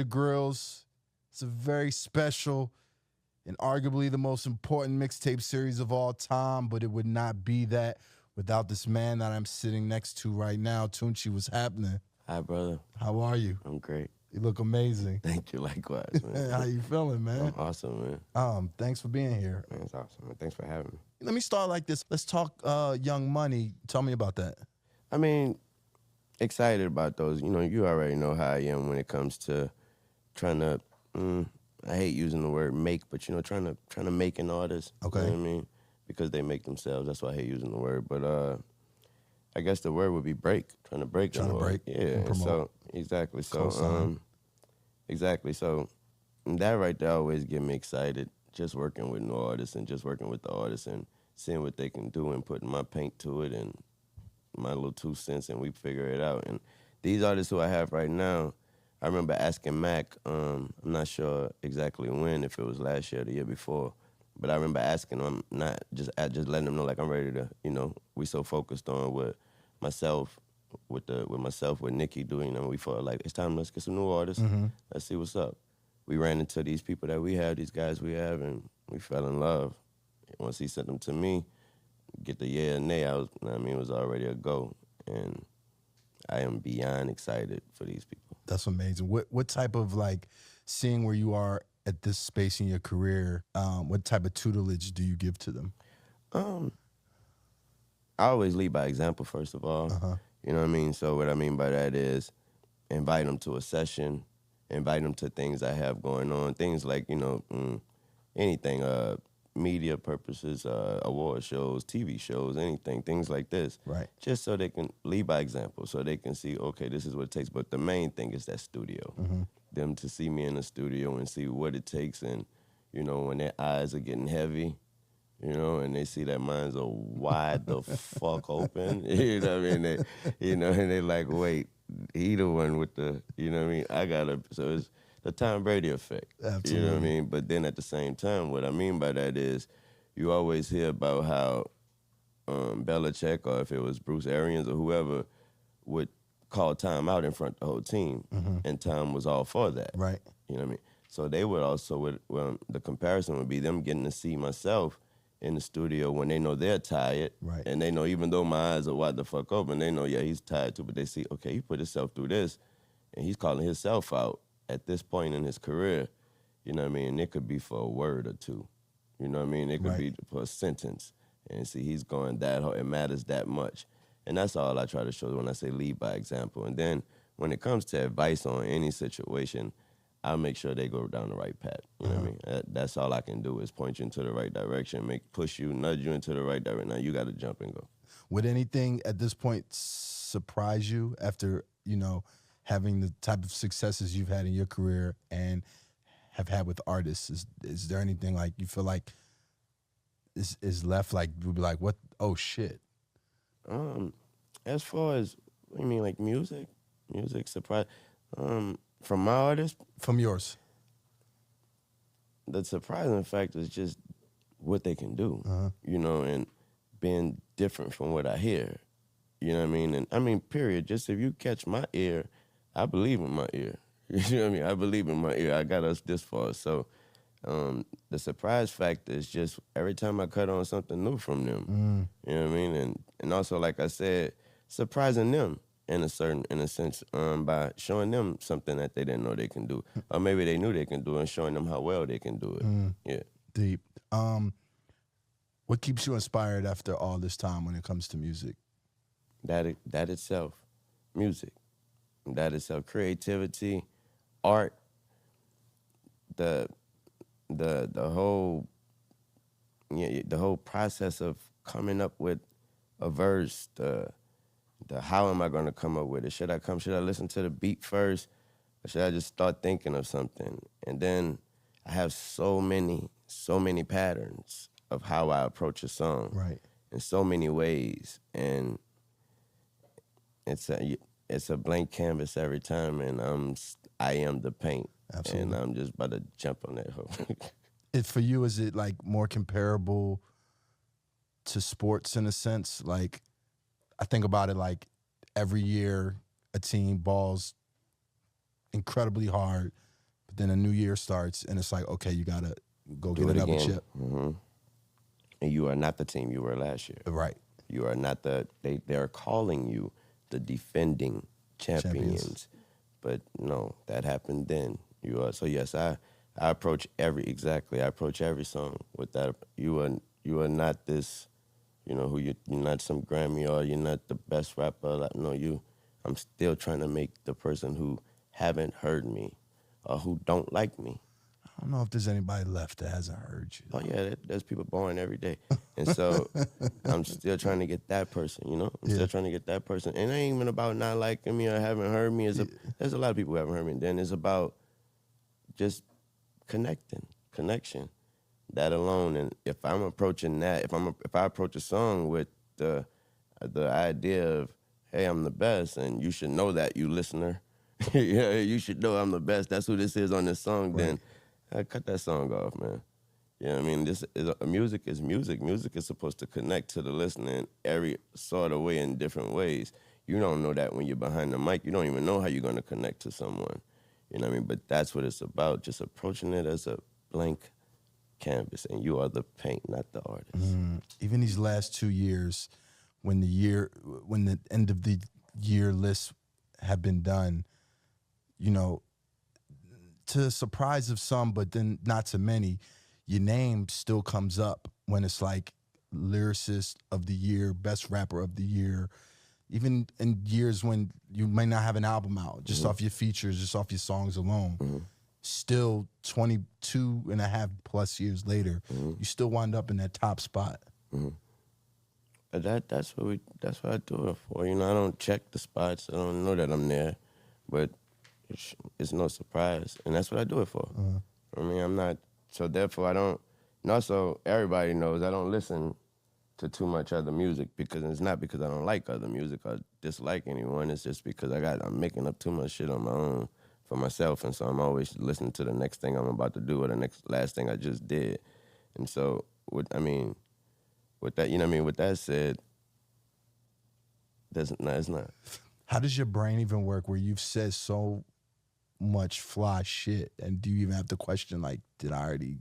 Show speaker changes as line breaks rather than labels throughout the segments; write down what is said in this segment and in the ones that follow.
The Grills. It's a very special and arguably the most important mixtape series of all time, but it would not be that without this man that I'm sitting next to right now. Tunchi, what's happening?
Hi, brother.
How are you?
I'm great.
You look amazing.
Thank you. Likewise, man.
How you feeling, man?
I'm awesome, man.
Thanks for being here.
Man, it's awesome, man. Thanks for having me.
Let me start like this. Let's talk Young Money. Tell me about that.
I mean, excited about those. You know, you already know how I am when it comes to trying to, I hate using the word make, but, you know, trying to make an artist.
Okay.
You know what I mean? Because they make themselves. That's why I hate using the word. But I guess the word would be break. Trying to break.
Trying to break.
Yeah.
And promote.
So, exactly. So,
Co-sign.
exactly. So, that right there always get me excited. Just working with new artists and just working with the artists and seeing what they can do and putting my paint to it and my little 2 cents and we figure it out. And these artists who I have right now, I remember asking Mac, I'm not sure exactly when, if it was last year or the year before, but I remember asking him, just letting him know like I'm ready to, you know, we so focused on what myself, with Nikki doing, and we felt like it's time, let's get some new artists, let's see what's up. We ran into these people that we have, these guys we have, and we fell in love. Once he sent them to me, get the yeah and nay, it was already a go. And I am beyond excited for these people.
That's amazing. What type of, like, seeing where you are at this space in your career, what type of tutelage do you give to them?
I always lead by example, first of all. You know what I mean? So what I mean by that is invite them to a session, invite them to things I have going on, things like, you know, anything, media purposes, award shows, TV shows, anything, things like this.
Right.
Just so they can lead by example, so they can see, okay, this is what it takes. But the main thing is that studio. Them to see me in the studio and see what it takes, and, you know, when their eyes are getting heavy, you know, and they see that minds are wide the fuck open, you know what I mean? And they like, wait, he the one with the, you know what I mean? So it's the Tom Brady effect.
Absolutely.
You know what I mean? But then at the same time, what I mean by that is you always hear about how Belichick, or if it was Bruce Arians or whoever, would call Tom out in front of the whole team, and Tom was all for that.
Right.
You know what I mean? So they would also, the comparison would be them getting to see myself in the studio when they know they're tired.
Right.
And they know even though my eyes are wide the fuck open, they know, yeah, he's tired too, but they see, okay, he put himself through this, and he's calling himself out at this point in his career. You know what I mean? It could be for a word or two. You know what I mean? It could be for a sentence. And see, he's going that hard. It matters that much. And that's all I try to show when I say lead by example. And then when it comes to advice on any situation, I'll make sure they go down the right path. You know what I mean? That's all I can do is point you into the right direction, push you, nudge you into the right direction. Now you got to jump and go.
Would anything at this point surprise you after, you know, having the type of successes you've had in your career and have had with artists? Is there anything like you feel like is left, like you'd be like, what? Oh shit.
As far as, what do you mean, like music surprise? From my artist,
From yours.
the surprising fact is just what they can do, you know, and being different from what I hear. You know what I mean? And I mean, period. Just if you catch my ear, I believe in my ear. You know what I mean? I believe in my ear. I got us this far. So the surprise factor is just every time I cut on something new from them. You know what I mean? And also, like I said, surprising them in a sense, by showing them something that they didn't know they can do. Or maybe they knew they can do it and showing them how well they can do it. Yeah.
Deep. What keeps you inspired after all this time when it comes to music?
That itself, music. That itself, creativity, art, the whole process of coming up with a verse, the how am I gonna come up with it? Should I listen to the beat first, or should I just start thinking of something? And then I have so many patterns of how I approach a song,
Right.
in so many ways, and it's a blank canvas every time, and I am the paint.
Absolutely.
And I'm just about to jump on that hoe.
For you, is it like more comparable to sports in a sense? Like, I think about it like every year a team balls incredibly hard then a new year starts, and it's like, okay, you gotta go
Do
get
it
another
again.
chip.
And you are not the team you were last year.
Right.
You are not they're calling you the defending champions. But no, that happened then. You are, so yes, I approach I approach every song with that. You are not this, you're not some Grammy, or you're not the best rapper. Like, no, I'm still trying to make the person who haven't heard me or who don't like me.
I don't know if there's anybody left that hasn't heard you.
Oh yeah, there's people born every day, and so I'm still trying to get that person. I'm still trying to get that person, and it ain't even about not liking me or haven't heard me. There's a lot of people who haven't heard me. And then it's about just connection, that alone. And if I'm approaching that, if I approach a song with the idea of, hey, I'm the best, and you should know that, you listener. Yeah, you should know I'm the best. That's who this is on this song.
Right.
Then I cut that song off, man. You know what I mean? This is music is music. Music is supposed to connect to the listener in every sort of way, in different ways. You don't know that when you're behind the mic. You don't even know how you're going to connect to someone. You know what I mean? But that's what it's about, just approaching it as a blank canvas, and you are the paint, not the artist.
Even these last 2 years, when the end of the year lists have been done, to the surprise of some, but then not to many, your name still comes up when it's like lyricist of the year, best rapper of the year, even in years when you may not have an album out, just off your features, just off your songs alone. Still 22 and a half plus years later, you still wind up in that top spot.
But that's what I do it for. I don't check the spots. I don't know that I'm there, but it's no surprise, and that's what I do it for. I mean, I'm not, so therefore I don't, and also everybody knows I don't listen to too much other music, because it's not because I don't like other music or dislike anyone. It's just because I'm making up too much shit on my own for myself, and so I'm always listening to the next thing I'm about to do or the last thing I just did. And so, with that, with that said, it's not.
How does your brain even work where you've said so much fly shit, and do you even have to question, like, did I already?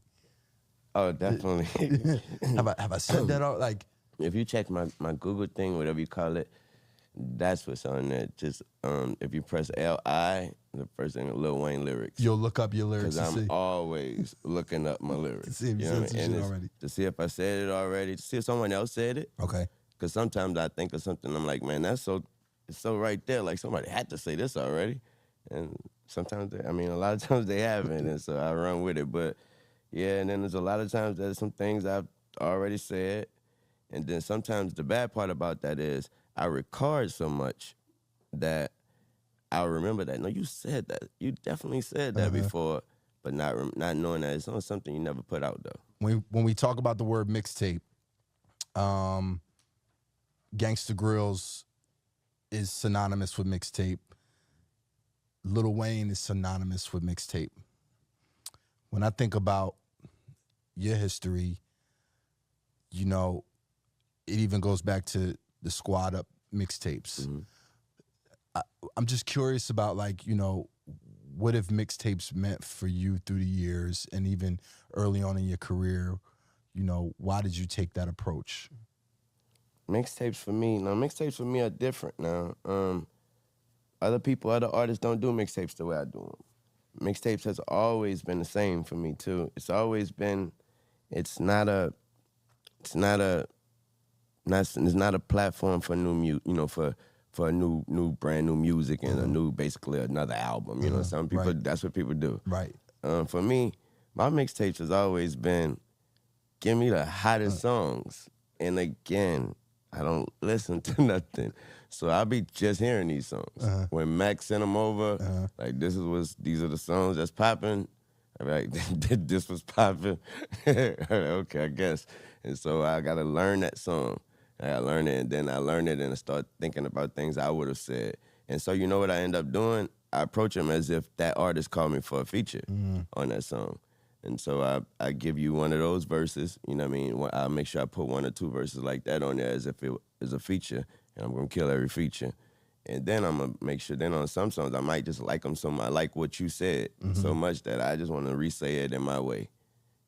Oh, definitely.
have I said that out? Like,
if you check my Google thing, whatever you call it, that's what's on there. Just if you press LI, the first thing, Lil Wayne lyrics.
you'll look up your lyrics
Because
to
I'm
see.
always looking up my lyrics.
To see if you
know
said
what I
some
mean?
shit
And
already.
to see if I said it already, to see if someone else said it.
Okay.
Because sometimes I think of something, I'm like, man, it's so right there. Like, somebody had to say this already. And sometimes, a lot of times they haven't, and so I run with it. But, yeah, and then there's a lot of times there's some things I've already said. And then sometimes the bad part about that is I record so much that I'll remember that. No, you said that. You definitely said that before, but not knowing that it's on something you never put out, though.
When we talk about the word mixtape, Gangsta Grills is synonymous with mixtape. Lil Wayne is synonymous with mixtape. When I think about your history, it even goes back to the Squad Up mixtapes. I'm just curious about, like, what if mixtapes meant for you through the years, and even early on in your career, why did you take that approach?
Mixtapes for me are different now. Other artists don't do mixtapes the way I do them. Mixtapes has always been the same for me too. It's always been, it's not a platform for for a new brand new music and basically another album. Some people,
right.
That's what people do.
Right.
For me, my mixtapes has always been, give me the hottest songs. And again, I don't listen to nothing. So I'll be just hearing these songs. When Mac sent them over, like, these are the songs that's popping. I'm like, this was popping. Okay, I guess. And so I got to learn that song. I learned it, and then I learned it, and I start thinking about things I would have said. And so, you know what I end up doing? I approach them as if that artist called me for a feature on that song. And so I give you one of those verses, you know what I mean? I'll make sure I put one or two verses like that on there as if it was a feature, and I'm going to kill every feature. And then I'm gonna make sure. Then on some songs, I might just like them so much. I like what you said so much that I just want to re-say it in my way.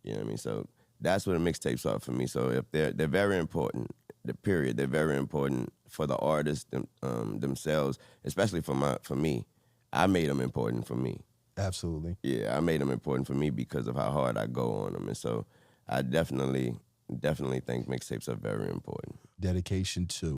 You know what I mean? So that's what the mixtapes are for me. So if they're very important. They're very important for the artists themselves, especially for me. I made them important for me.
Absolutely.
Yeah, I made them important for me because of how hard I go on them, and so I definitely think mixtapes are very important.
Dedication to